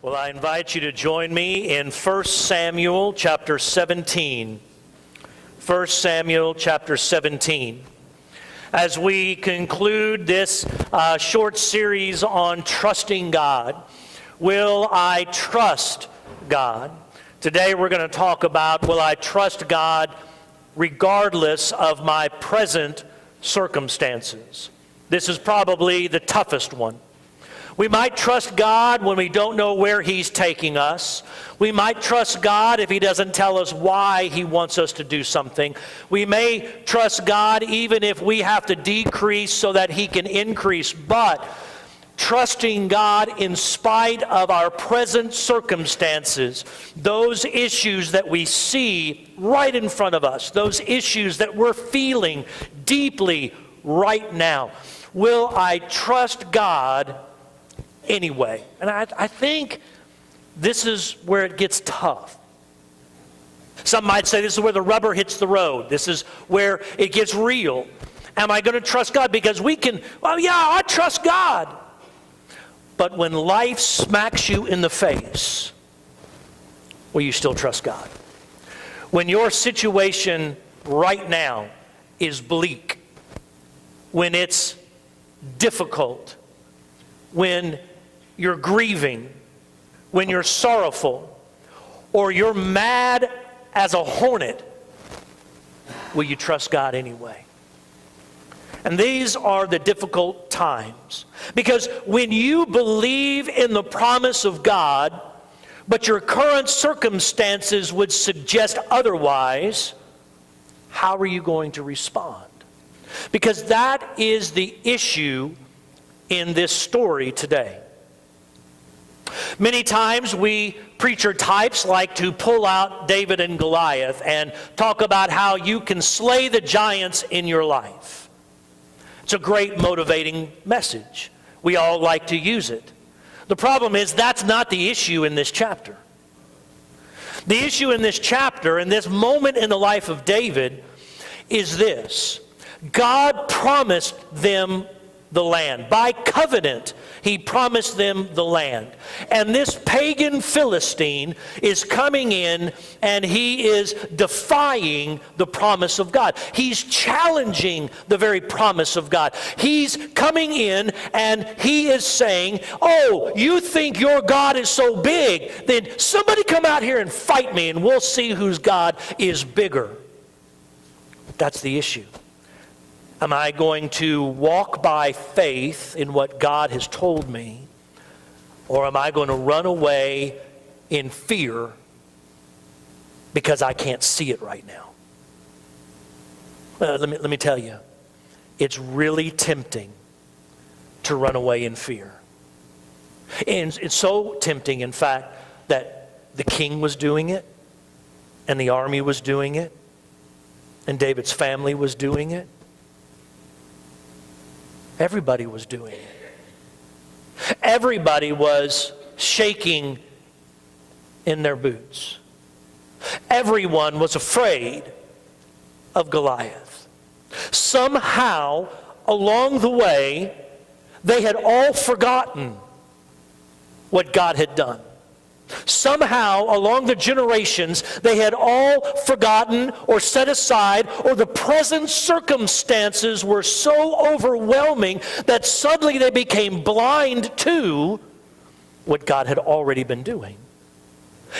Well, I invite you to join me in 1 Samuel chapter 17. 1 Samuel chapter 17. As we conclude this short series on trusting God, will I trust God? Today we're going to talk about, will I trust God regardless of my present circumstances? This is probably the toughest one. We might trust God when we don't know where He's taking us. We might trust God if He doesn't tell us why He wants us to do something. We may trust God even if we have to decrease so that He can increase. But trusting God in spite of our present circumstances, those issues that we see right in front of us, those issues that we're feeling deeply right now, will I trust God anyway? And I think this is where it gets tough. Some might say this is where the rubber hits the road. This is where it gets real. Am I going to trust God? Because we can, well, yeah, I trust God. But when life smacks you in the face, will you still trust God? When your situation right now is bleak, when it's difficult, when you're grieving, when you're sorrowful, or you're mad as a hornet, will you trust God anyway? And these are the difficult times. Because when you believe in the promise of God, but your current circumstances would suggest otherwise, how are you going to respond? Because that is the issue in this story today. Many times we preacher types like to pull out David and Goliath and talk about how you can slay the giants in your life. It's a great motivating message. We all like to use it. The problem is that's not the issue in this chapter. The issue in this chapter, in this moment in the life of David, is this. God promised them the land. By covenant, He promised them the land. And this pagan Philistine is coming in and he is defying the promise of God. He's challenging the very promise of God. He's coming in and he is saying, oh, you think your God is so big? Then somebody come out here and fight me and we'll see whose God is bigger. That's the issue. Am I going to walk by faith in what God has told me? Or am I going to run away in fear because I can't see it right now? Let me tell you, it's really tempting to run away in fear. And it's so tempting, in fact, that the king was doing it, and the army was doing it, and David's family was doing it. Everybody was doing it. Everybody was shaking in their boots. Everyone was afraid of Goliath. Somehow, along the way, they had all forgotten what God had done. Somehow, along the generations, they had all forgotten or set aside, or the present circumstances were so overwhelming that suddenly they became blind to what God had already been doing.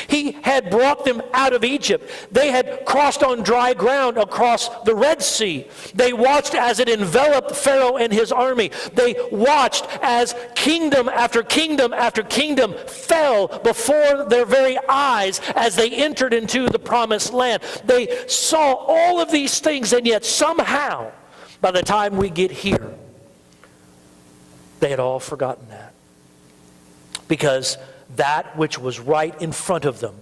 He had brought them out of Egypt. They had crossed on dry ground across the Red Sea. They watched as it enveloped Pharaoh and his army. They watched as kingdom after kingdom after kingdom fell before their very eyes as they entered into the promised land. They saw all of these things, and yet somehow, by the time we get here, they had all forgotten that. Because that which was right in front of them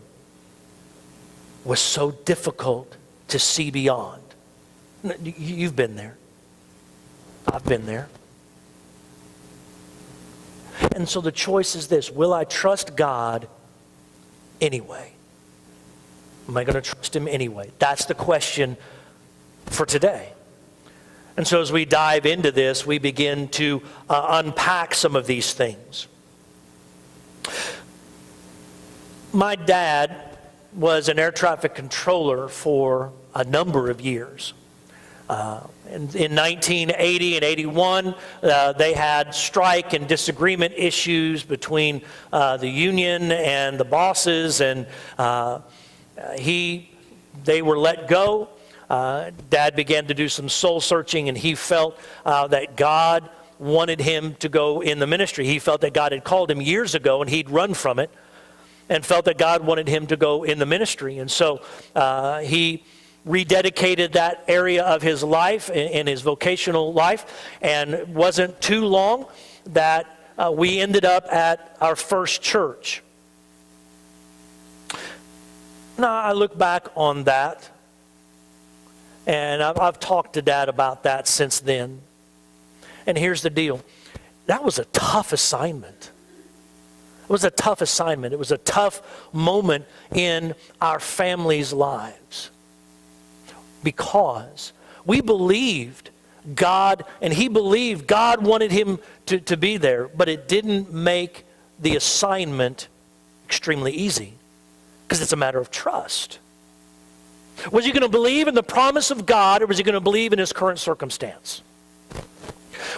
was so difficult to see beyond. You've been there. I've been there. And so the choice is this: will I trust God anyway? Am I going to trust Him anyway? That's the question for today. And so as we dive into this, we begin to unpack some of these things. My dad was an air traffic controller for a number of years. In 1980 and 81, they had strike and disagreement issues between the union and the bosses, and they were let go. Dad began to do some soul searching, and he felt that God wanted him to go in the ministry. He felt that God had called him years ago, and he'd run from it, and felt that God wanted him to go in the ministry. And so he rededicated that area of his life, in his vocational life, and it wasn't too long that we ended up at our first church. Now, I look back on that, and I've talked to Dad about that since then. And here's the deal. That was a tough assignment. It was a tough assignment. It was a tough moment in our family's lives, because we believed God, and he believed God wanted him to be there, but it didn't make the assignment extremely easy, because it's a matter of trust. Was he going to believe in the promise of God, or was he going to believe in his current circumstance?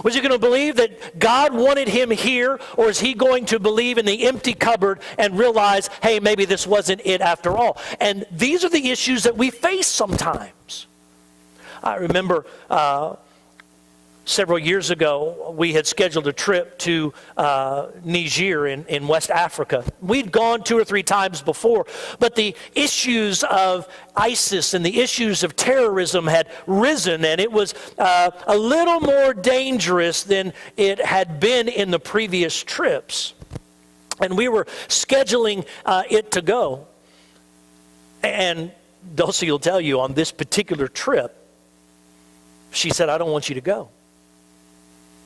Was he going to believe that God wanted him here, or is he going to believe in the empty cupboard and realize, hey, maybe this wasn't it after all? And these are the issues that we face sometimes. I remember several years ago, we had scheduled a trip to Niger in West Africa. We'd gone 2 or 3 times before, but the issues of ISIS and the issues of terrorism had risen, and it was a little more dangerous than it had been in the previous trips. And we were scheduling it to go. And Dulcie will tell you, on this particular trip, she said, I don't want you to go.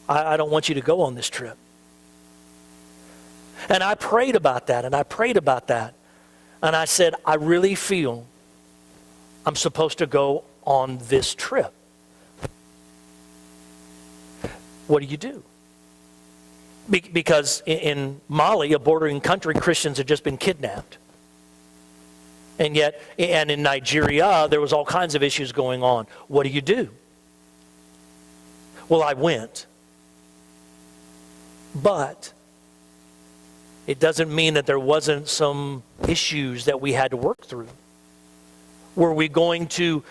I don't want you to go on this trip. And I prayed about that, and I prayed about that. And I said, I really feel I'm supposed to go on this trip. What do you do? Because in Mali, a bordering country, Christians had just been kidnapped. And yet, and in Nigeria, there was all kinds of issues going on. What do you do? Well, I went. But it doesn't mean that there wasn't some issues that we had to work through. Were we going to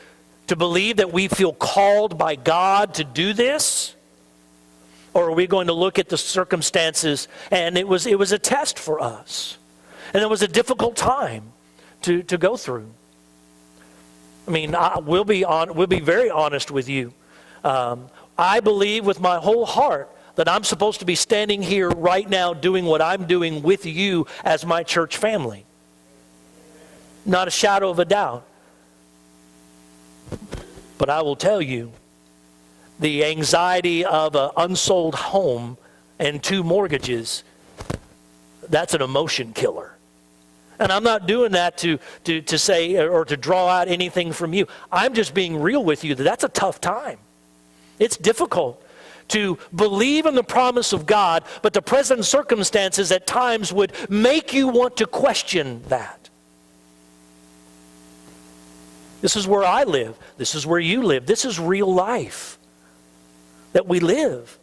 believe that we feel called by God to do this? Or are we going to look at the circumstances? And it was a test for us. And it was a difficult time to go through. I mean, we'll be very honest with you. I believe with my whole heart that I'm supposed to be standing here right now doing what I'm doing with you as my church family. Not a shadow of a doubt. But I will tell you, the anxiety of an unsold home and 2 mortgages, that's an emotion killer. And I'm not doing that to say or to draw out anything from you. I'm just being real with you that that's a tough time. It's difficult to believe in the promise of God, but the present circumstances at times would make you want to question that. This is where I live. This is where you live. This is real life that we live.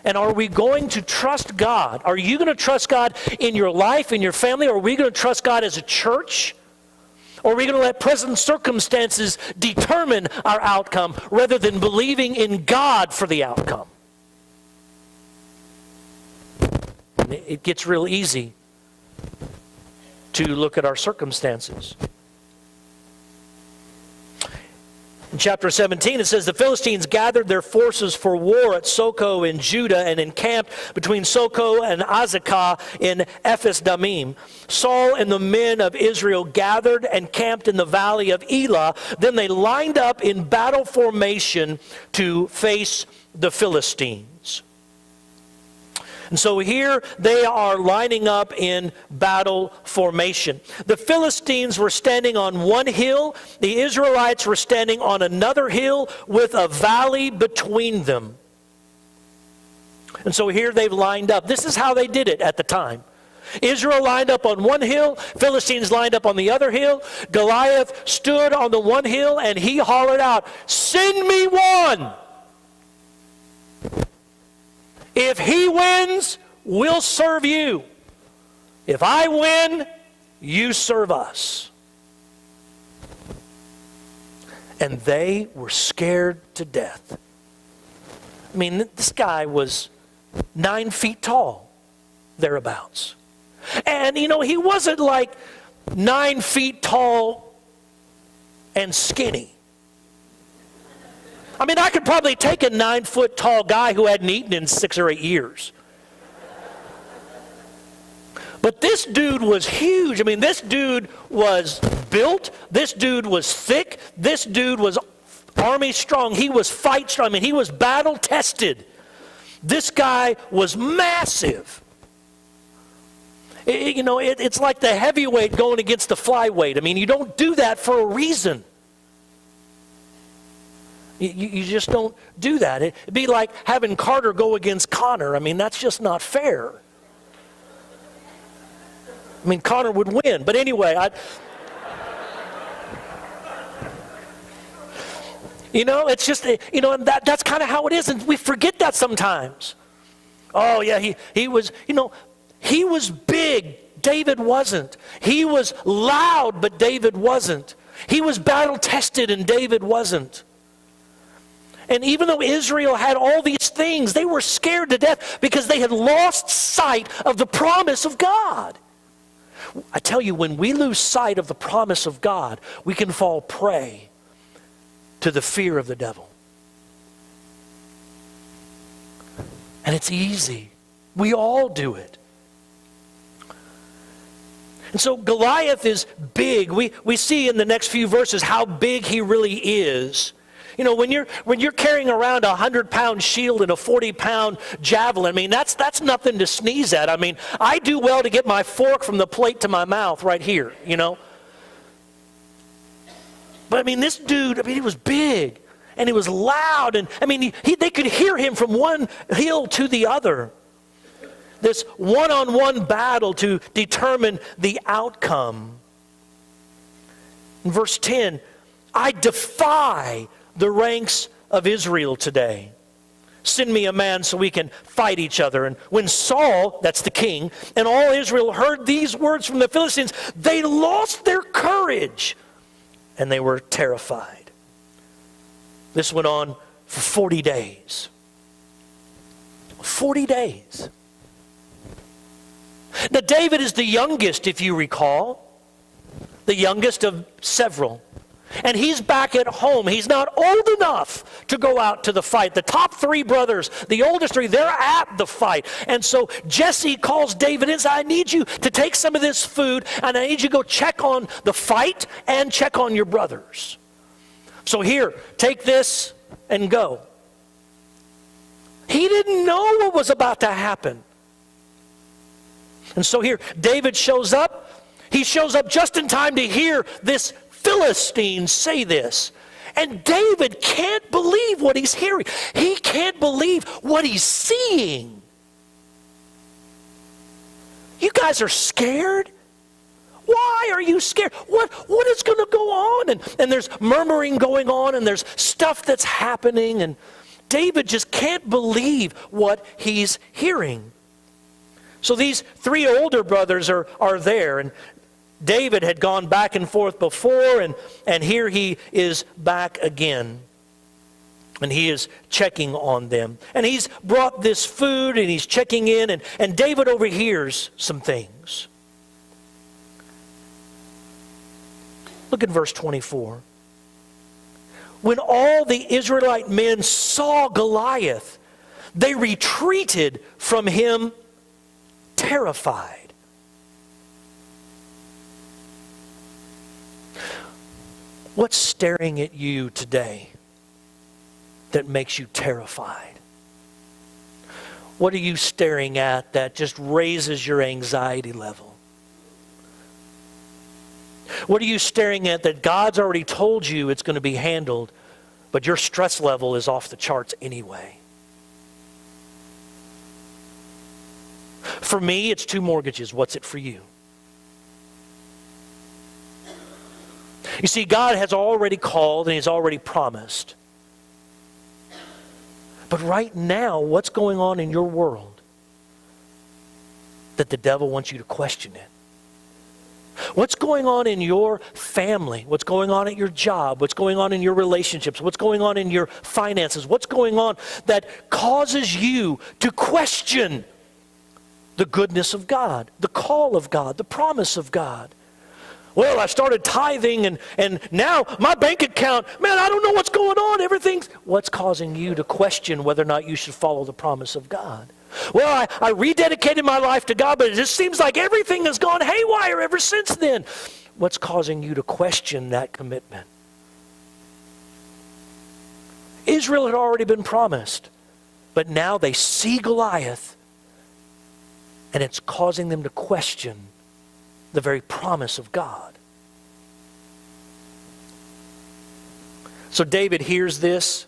And are we going to trust God? Are you going to trust God in your life, in your family? Or are we going to trust God as a church? Or are we going to let present circumstances determine our outcome rather than believing in God for the outcome? And it gets real easy to look at our circumstances. In chapter 17, it says, the Philistines gathered their forces for war at Soko in Judah and encamped between Soko and Azekah in Ephes Damim. Saul and the men of Israel gathered and camped in the valley of Elah. Then they lined up in battle formation to face the Philistines. And so here they are lining up in battle formation. The Philistines were standing on one hill. The Israelites were standing on another hill with a valley between them. And so here they've lined up. This is how they did it at the time. Israel lined up on one hill, Philistines lined up on the other hill. Goliath stood on the one hill and he hollered out, "Send me one! If he wins, we'll serve you. If I win, you serve us." And they were scared to death. I mean, this guy was 9 feet tall, thereabouts. And, he wasn't like 9 feet tall and skinny. I mean, I could probably take a 9-foot tall guy who hadn't eaten in 6 or 8 years. But this dude was huge. I mean, this dude was built. This dude was thick. This dude was army strong. He was fight strong. I mean, he was battle tested. This guy was massive. It's like the heavyweight going against the flyweight. I mean, you don't do that for a reason. You just don't do that. It'd be like having Carter go against Connor. I mean, that's just not fair. I mean, Connor would win. But anyway, it's just, and that's kind of how it is. And we forget that sometimes. Oh, yeah, he was, he was big. David wasn't. He was loud, but David wasn't. He was battle tested, and David wasn't. And even though Israel had all these things, they were scared to death because they had lost sight of the promise of God. I tell you, when we lose sight of the promise of God, we can fall prey to the fear of the devil. And it's easy. We all do it. And so Goliath is big. We see in the next few verses how big he really is. When you're carrying around a 100-pound shield and a 40-pound javelin, I mean, that's nothing to sneeze at. I mean, I do well to get my fork from the plate to my mouth right here, But I mean, this dude, he was big and he was loud, and I mean, they could hear him from one hill to the other. This one-on-one battle to determine the outcome. In verse 10, I defy the ranks of Israel today. Send me a man so we can fight each other. And when Saul, that's the king, and all Israel heard these words from the Philistines, they lost their courage and they were terrified. This went on for 40 days. 40 days. Now, David is the youngest, if you recall, the youngest of several. And he's back at home. He's not old enough to go out to the fight. The top 3 brothers, the oldest 3, they're at the fight. And so Jesse calls David in and says, I need you to take some of this food, and I need you to go check on the fight and check on your brothers. So here, take this and go. He didn't know what was about to happen. And so here, David shows up. He shows up just in time to hear this Philistine say this. And David can't believe what he's hearing. He can't believe what he's seeing. You guys are scared? Why are you scared? What is going to go on? And there's murmuring going on, and there's stuff that's happening, and David just can't believe what he's hearing. So these 3 older brothers are there, and David had gone back and forth before, and here he is back again. And he is checking on them. And he's brought this food, and he's checking in, and David overhears some things. Look at verse 24. When all the Israelite men saw Goliath, they retreated from him terrified. What's staring at you today that makes you terrified? What are you staring at that just raises your anxiety level? What are you staring at that God's already told you it's going to be handled, but your stress level is off the charts anyway? For me, it's 2 mortgages. What's it for you? You see, God has already called and He's already promised. But right now, what's going on in your world that the devil wants you to question it? What's going on in your family? What's going on at your job? What's going on in your relationships? What's going on in your finances? What's going on that causes you to question the goodness of God, the call of God, the promise of God? Well, I started tithing and now my bank account, man, I don't know what's going on. What's causing you to question whether or not you should follow the promise of God? Well, I rededicated my life to God, but it just seems like everything has gone haywire ever since then. What's causing you to question that commitment? Israel had already been promised, but now they see Goliath, and it's causing them to question the very promise of God. So David hears this,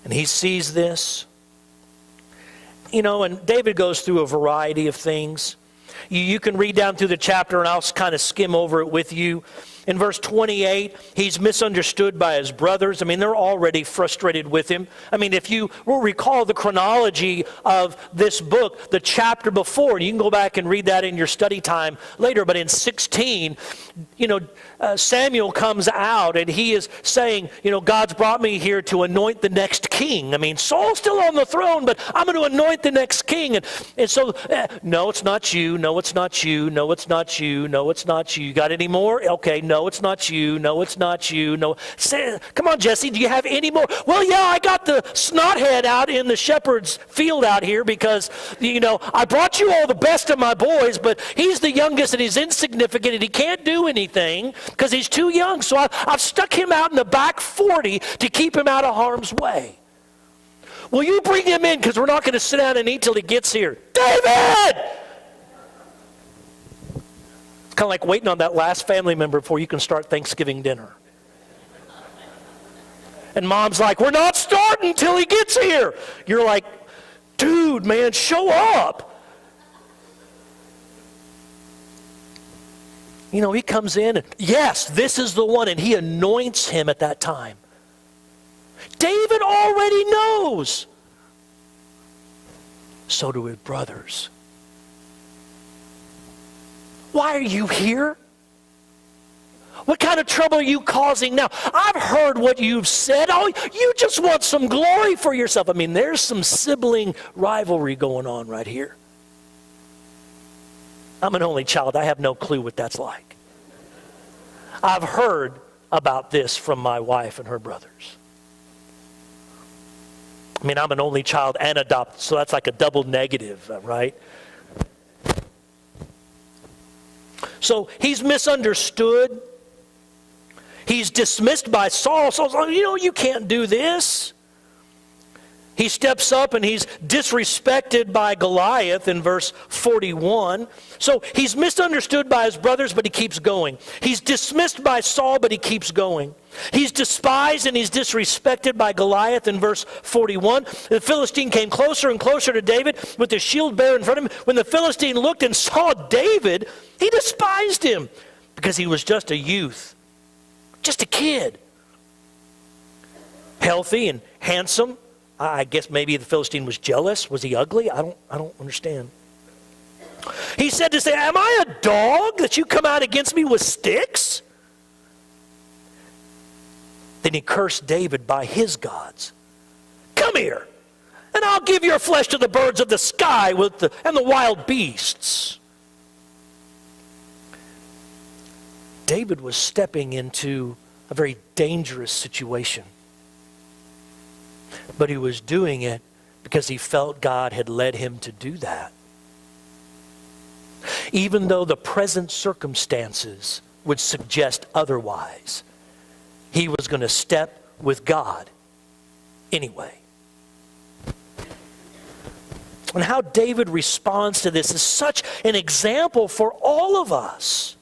and he sees this. You know, and David goes through a variety of things. You can read down through the chapter, and I'll kind of skim over it with you. In verse 28, he's misunderstood by his brothers. I mean, they're already frustrated with him. I mean, if you will recall the chronology of this book, the chapter before, you can go back and read that in your study time later, but in 16, Samuel comes out and he is saying, God's brought me here to anoint the next king. I mean, Saul's still on the throne, but I'm going to anoint the next king. And so, no, it's not you. No, it's not you. No, it's not you. No, it's not you. You got any more? Okay, no, it's not you. No, it's not you. No. Come on, Jesse, do you have any more? Well, yeah, I got the snothead out in the shepherd's field out here because, I brought you all the best of my boys, but he's the youngest and he's insignificant and he can't do anything because he's too young. So I've stuck him out in the back 40 to keep him out of harm's way. Will you bring him in because we're not going to sit down and eat till he gets here? David! It's kind of like waiting on that last family member before you can start Thanksgiving dinner. And mom's like, we're not starting until he gets here. You're like, dude, man, show up. He comes in and, yes, this is the one, and he anoints him at that time. David already knows. So do his brothers. Why are you here? What kind of trouble are you causing now? I've heard what you've said. Oh, you just want some glory for yourself. I mean, there's some sibling rivalry going on right here. I'm an only child. I have no clue what that's like. I've heard about this from my wife and her brothers. I mean, I'm an only child and adopted, so that's like a double negative, right? So he's misunderstood. He's dismissed by Saul. Saul's like, you can't do this. He steps up and he's disrespected by Goliath in verse 41. So he's misunderstood by his brothers, but he keeps going. He's dismissed by Saul, but he keeps going. He's despised and he's disrespected by Goliath in verse 41. The Philistine came closer and closer to David with his shield bearer in front of him. When the Philistine looked and saw David, he despised him because he was just a youth, just a kid. Healthy and handsome. I guess maybe the Philistine was jealous. Was he ugly? I don't understand. He said to say, am I a dog that you come out against me with sticks? Then he cursed David by his gods. Come here, and I'll give your flesh to the birds of the sky and the wild beasts. David was stepping into a very dangerous situation. But he was doing it because he felt God had led him to do that. Even though the present circumstances would suggest otherwise, he was going to step with God anyway. And how David responds to this is such an example for all of us.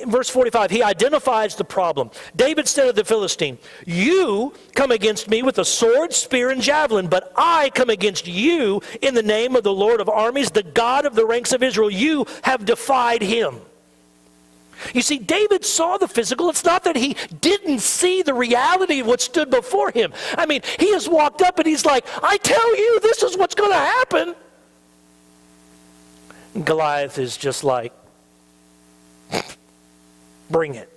Verse 45, he identifies the problem. David said to the Philistine, you come against me with a sword, spear, and javelin, but I come against you in the name of the Lord of armies, the God of the ranks of Israel. You have defied him. You see, David saw the physical. It's not that he didn't see the reality of what stood before him. I mean, he has walked up and he's like, I tell you, this is what's going to happen. And Goliath is just like, bring it.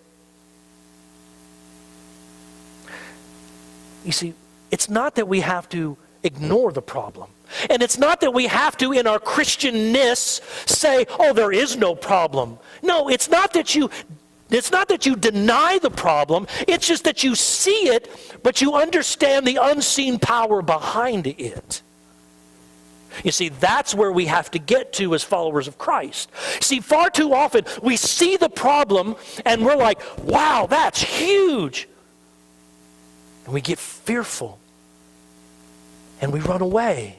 You see, it's not that we have to ignore the problem. And it's not that we have to, in our Christianness, say, oh, there is no problem. No, it's not that you deny the problem. It's just that you see it, but you understand the unseen power behind it. You see, that's where we have to get to as followers of Christ. See, far too often we see the problem and we're like, wow, that's huge. And we get fearful and we run away.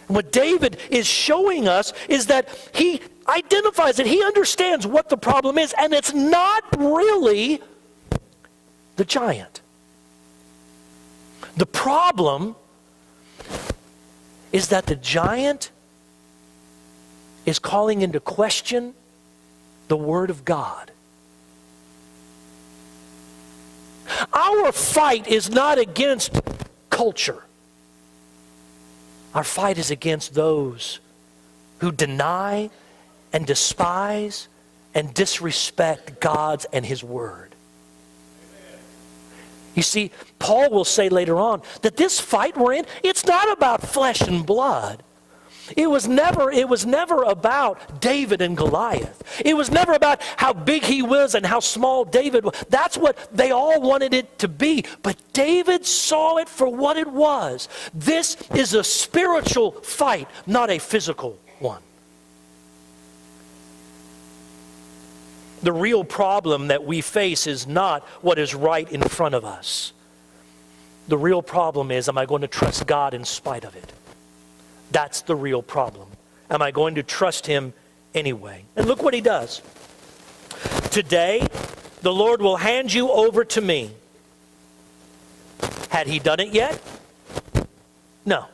And what David is showing us is that he identifies it. He understands what the problem is, and it's not really the giant. The problem is that the giant is calling into question the Word of God. Our fight is not against culture. Our fight is against those who deny and despise and disrespect God's and His Word. You see, Paul will say later on that this fight we're in, it's not about flesh and blood. It was never about David and Goliath. It was never about how big he was and how small David was. That's what they all wanted it to be. But David saw it for what it was. This is a spiritual fight, not a physical one. The real problem that we face is not what is right in front of us. The real problem is, am I going to trust God in spite of it? That's the real problem. Am I going to trust Him anyway? And look what He does. Today, the Lord will hand you over to me. Had He done it yet? No.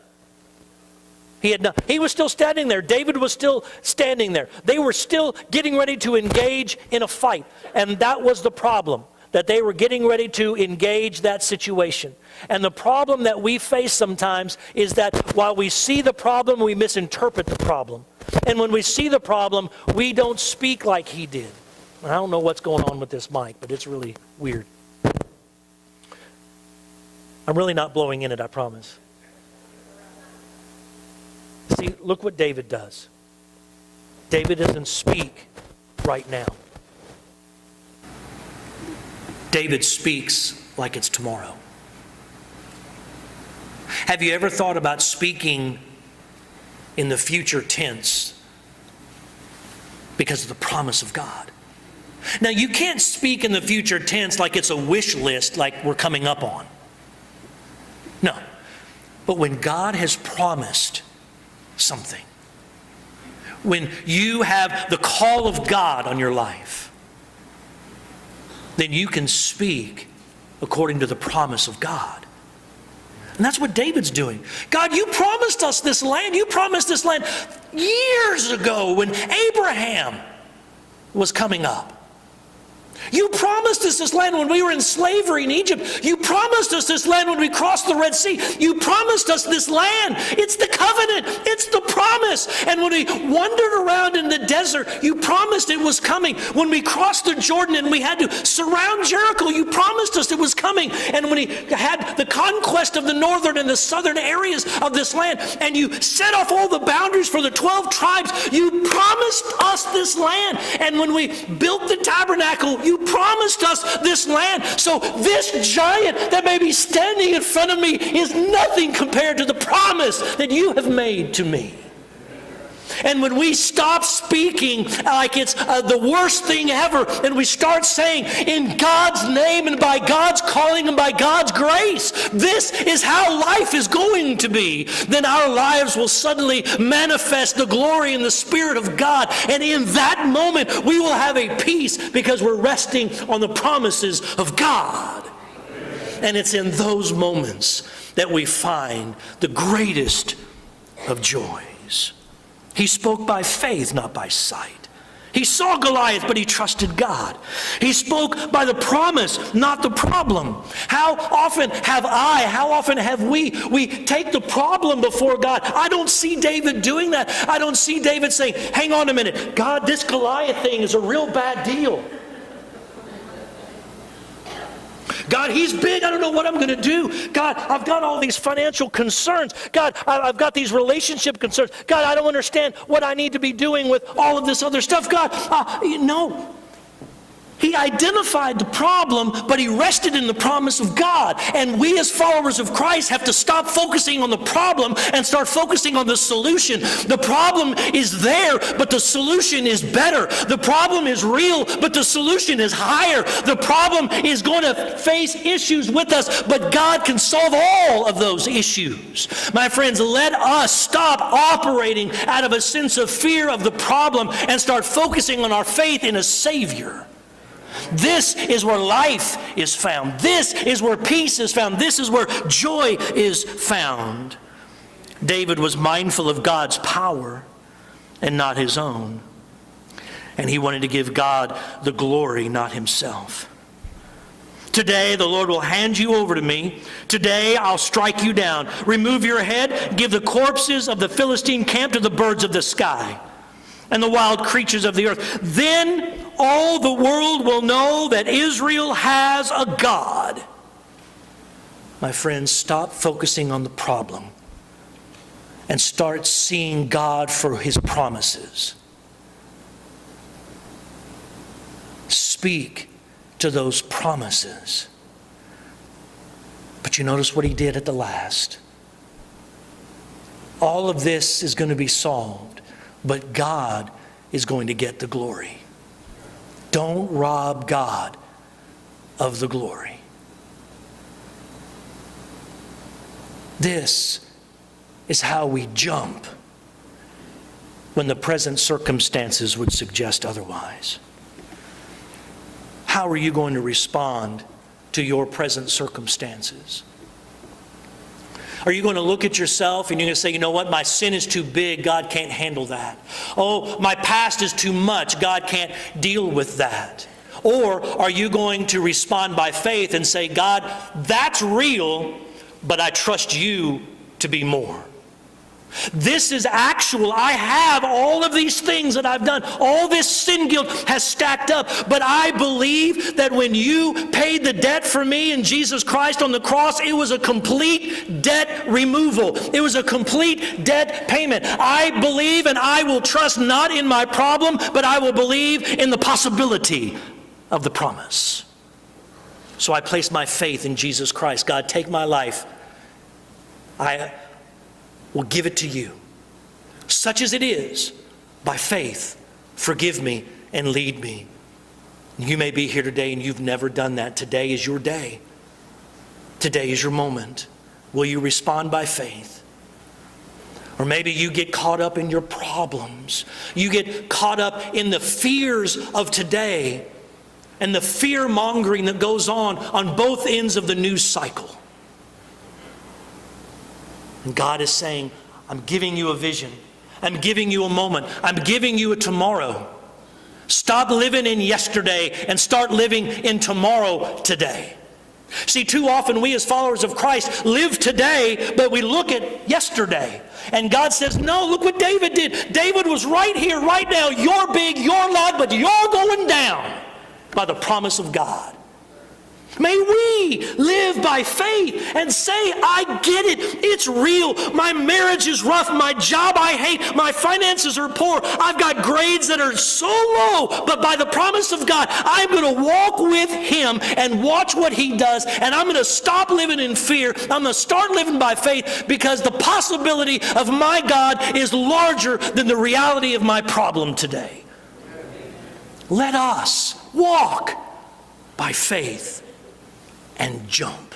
He had not. He was still standing there. David was still standing there. They were still getting ready to engage in a fight. And that was the problem, that they were getting ready to engage that situation. And the problem that we face sometimes is that while we see the problem, we misinterpret the problem. And when we see the problem, we don't speak like he did. I don't know what's going on with this mic, but it's really weird. I'm really not blowing in it, I promise. See, look what David does. David doesn't speak right now. David speaks like it's tomorrow. Have you ever thought about speaking in the future tense because of the promise of God? Now, you can't speak in the future tense like it's a wish list like we're coming up on. No. But when God has promised something, when you have the call of God on your life, then you can speak according to the promise of God. And that's what David's doing. God, you promised us this land. You promised this land years ago when Abraham was coming up. You promised us this land when we were in slavery in Egypt. You promised us this land when we crossed the Red Sea. You promised us this land. It's the covenant. It's the promise. And when we wandered around in the desert, you promised it was coming. When we crossed the Jordan and we had to surround Jericho, you promised us it was coming. And when we had the conquest of the northern and the southern areas of this land, and you set off all the boundaries for the 12 tribes, you promised us this land. And when we built the tabernacle, you promised us this land. So this giant that may be standing in front of me is nothing compared to the promise that you have made to me. And when we stop speaking like it's the worst thing ever, and we start saying, in God's name and by God's calling and by God's grace, this is how life is going to be, then our lives will suddenly manifest the glory and the Spirit of God. And in that moment, we will have a peace because we're resting on the promises of God. And it's in those moments that we find the greatest of joys. He spoke by faith, not by sight. He saw Goliath, but he trusted God. He spoke by the promise, not the problem. How often have we take the problem before God? I don't see David doing that. I don't see David saying, hang on a minute, God, this Goliath thing is a real bad deal. God, he's big. I don't know what I'm going to do. God, I've got all these financial concerns. God, I've got these relationship concerns. God, I don't understand what I need to be doing with all of this other stuff. God, no. He identified the problem, but he rested in the promise of God. And we as followers of Christ have to stop focusing on the problem and start focusing on the solution. The problem is there, but the solution is better. The problem is real, but the solution is higher. The problem is going to face issues with us, but God can solve all of those issues. My friends, let us stop operating out of a sense of fear of the problem and start focusing on our faith in a Savior. This is where life is found. This is where peace is found. This is where joy is found. David was mindful of God's power and not his own. And he wanted to give God the glory, not himself. Today, the Lord will hand you over to me. Today, I'll strike you down. Remove your head. Give the corpses of the Philistine camp to the birds of the sky and the wild creatures of the earth. Then all the world will know that Israel has a God. My friends, stop focusing on the problem and start seeing God for his promises. Speak to those promises. But you notice what he did at the last. All of this is going to be solved, but God is going to get the glory. Don't rob God of the glory. This is how we jump when the present circumstances would suggest otherwise. How are you going to respond to your present circumstances? Are you going to look at yourself and you're going to say, you know what, my sin is too big, God can't handle that. Oh, my past is too much, God can't deal with that. Or are you going to respond by faith and say, God, that's real, but I trust you to be more. This is actual. I have all of these things that I've done. All this sin guilt has stacked up. But I believe that when you paid the debt for me in Jesus Christ on the cross, it was a complete debt removal. It was a complete debt payment. I believe and I will trust not in my problem, but I will believe in the possibility of the promise. So I place my faith in Jesus Christ. God, take my life. I will give it to you, such as it is, by faith. Forgive me and lead me. You may be here today and you've never done that. Today is your day. Today is your moment. Will you respond by faith? Or maybe you get caught up in your problems. You get caught up in the fears of today and the fear-mongering that goes on both ends of the news cycle. And God is saying, I'm giving you a vision. I'm giving you a moment. I'm giving you a tomorrow. Stop living in yesterday and start living in tomorrow today. See, too often we as followers of Christ live today, but we look at yesterday. And God says, no, look what David did. David was right here, right now. You're big, you're loud, but you're going down by the promise of God. May we live by faith and say, I get it. It's real. My marriage is rough. My job I hate. My finances are poor. I've got grades that are so low. But by the promise of God, I'm going to walk with Him and watch what He does. And I'm going to stop living in fear. I'm going to start living by faith, because the possibility of my God is larger than the reality of my problem today. Let us walk by faith and jump.